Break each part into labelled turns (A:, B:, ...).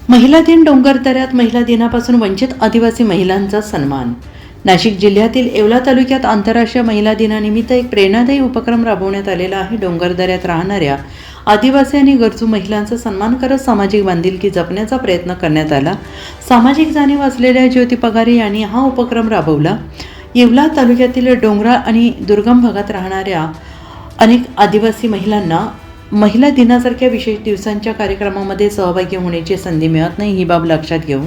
A: महिला दिन डोंगरदऱ्यात महिला दिनापासून वंचित आदिवासी महिलांचा सन्मान। नाशिक जिल्ह्यातील येवला तालुक्यात आंतरराष्ट्रीय महिला दिनानिमित्त एक प्रेरणादायी उपक्रम राबवण्यात आलेला आहे। डोंगरदऱ्यात राहणाऱ्या आदिवासी आणि गरजू महिलांचा सन्मान करत सामाजिक बांधिलकी जपण्याचा प्रयत्न करण्यात आला। सामाजिक जाणीव असलेल्या ज्योती पगारे यांनी हा उपक्रम राबवला। येवला तालुक्यातील डोंगराळ आणि दुर्गम भागात राहणाऱ्या अनेक आदिवासी महिलांना महिला दिनासारख्या विशेष दिवसांच्या कार्यक्रमामध्ये सहभागी होण्याची संधी मिळत नाही। ही बाब लक्षात घेऊन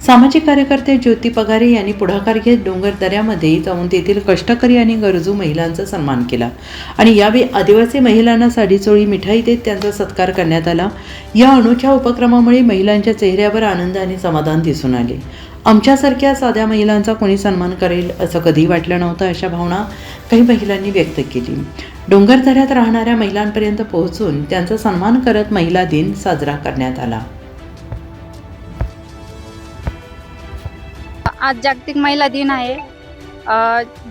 A: सामाजिक कार्यकर्ते ज्योती पगारे यांनी पुढाकार घेत डोंगरदऱ्यामध्ये जाऊन तेथील कष्टकरी आणि गरजू महिलांचा सन्मान केला आणि यावेळी आदिवासी महिलांना साडी चोळी मिठाई देत त्यांचा सत्कार करण्यात आला। या अनोख्या उपक्रमामुळे महिलांच्या चेहऱ्यावर आनंद आणि समाधान दिसून आले। आमच्यासारख्या साध्या महिलांचा कोणी सन्मान करेल असं कधी वाटलं नव्हतं, अशा भावना काही महिलांनी व्यक्त केली। डोंगरदऱ्यात राहणाऱ्या महिलांपर्यंत पोहोचून त्यांचा सन्मान करत महिला दिन साजरा करण्यात आला।
B: आज जागतिक महिला दिन आहे।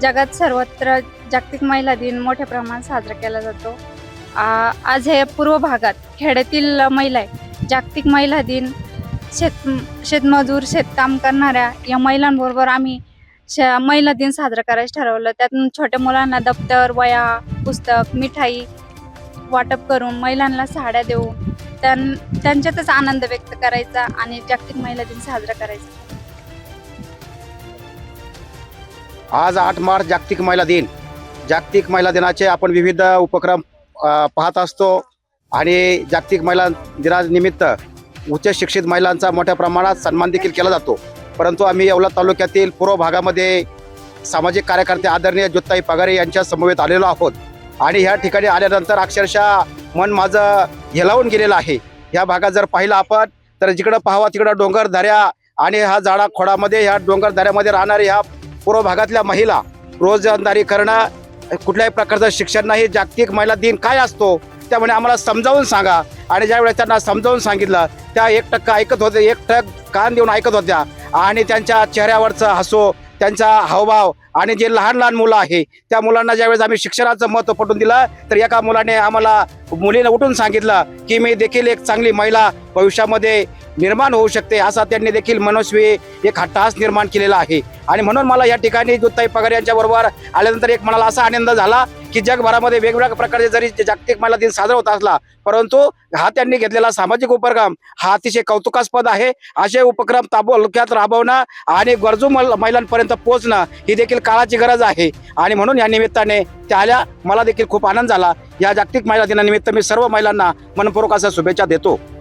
B: जगात सर्वत्र जागतिक महिला दिन मोठ्या प्रमाणात साजरा केला जातो। आज हे पूर्व भागात खेड्यातील महिला आहे। जागतिक महिला दिन शेतमजूर शेतकाम करणाऱ्या या महिलांबरोबर आम्ही महिला दिन साजरा करायचं ठरवलं। त्यातून छोट्या मुलांना दप्तर, वह्या, पुस्तक, मिठाई वाटप करून महिलांना साड्या देऊन त्यांच्यातच आनंद व्यक्त करायचा आणि जागतिक महिला दिन साजरा करायचा।
C: आज 8 मार्च जागतिक महिला दिन। जागतिक महिला दिनाचे आपण विविध उपक्रम पाहत असतो आणि जागतिक महिला दिनानिमित्त उच्च शिक्षित महिलांचा मोठ्या प्रमाणात सन्मान देखील केला जातो। परंतु आम्ही येवला तालुक्यातील पूर्व भागामध्ये सामाजिक कार्यकर्ते आदरणीय ज्योती पगारे यांच्या समवेत आलेलो आहोत आणि ह्या ठिकाणी आल्यानंतर अक्षरशः मन माझं हेलावून गेलेलं आहे। ह्या भागात जर पाहिलं आपण तर जिकडं पाहावा तिकडं डोंगरदऱ्या आणि ह्या झाडा खोडामध्ये ह्या डोंगरदऱ्यामध्ये राहणारे ह्या पूर्व भागातल्या महिला रोजंदारी करणं, कुठल्याही प्रकारचं शिक्षण नाही। जागतिक महिला दिन काय असतो त्यामुळे आम्हाला समजावून सांगा। आणि ज्यावेळेस त्यांना समजावून सांगितलं त्या 1% ऐकत होते, 1% कान देऊन ऐकत होत्या आणि त्यांच्या चेहऱ्यावरचं हसू, त्यांचा हावभाव आणि जे लहान लहान मुलं आहे त्या मुलांना ज्यावेळेस आम्ही शिक्षणाचं महत्त्व पटवून दिलं तर एका मुलाने आम्हाला मुलीने उठून सांगितलं की मी देखील एक चांगली महिला भविष्यामध्ये निर्माण होऊ शकते, असा त्यांनी देखील मनस्वी एक हट्टहास निर्माण केलेला आहे। आणि म्हणून मला या ठिकाणी ज्योती पगारे यांच्या बरोबर आल्यानंतर एक मनाला असा आनंद झाला की जगभरामध्ये वेगवेगळ्या प्रकारचे जरी जागतिक महिला दिन साजरा होत असला परंतु हा त्यांनी घेतलेला सामाजिक उपक्रम हा अतिशय कौतुकास्पद आहे। असे उपक्रम तालुक्यात राबवणं आणि गरजू महिलांपर्यंत पोहोचणं ही देखील काळाची गरज आहे आणि म्हणून या निमित्ताने त्या आल्या, मला देखील खूप आनंद झाला। या जागतिक महिला दिनानिमित्त मी सर्व महिलांना मनपूर्वक अशा शुभेच्छा देतो।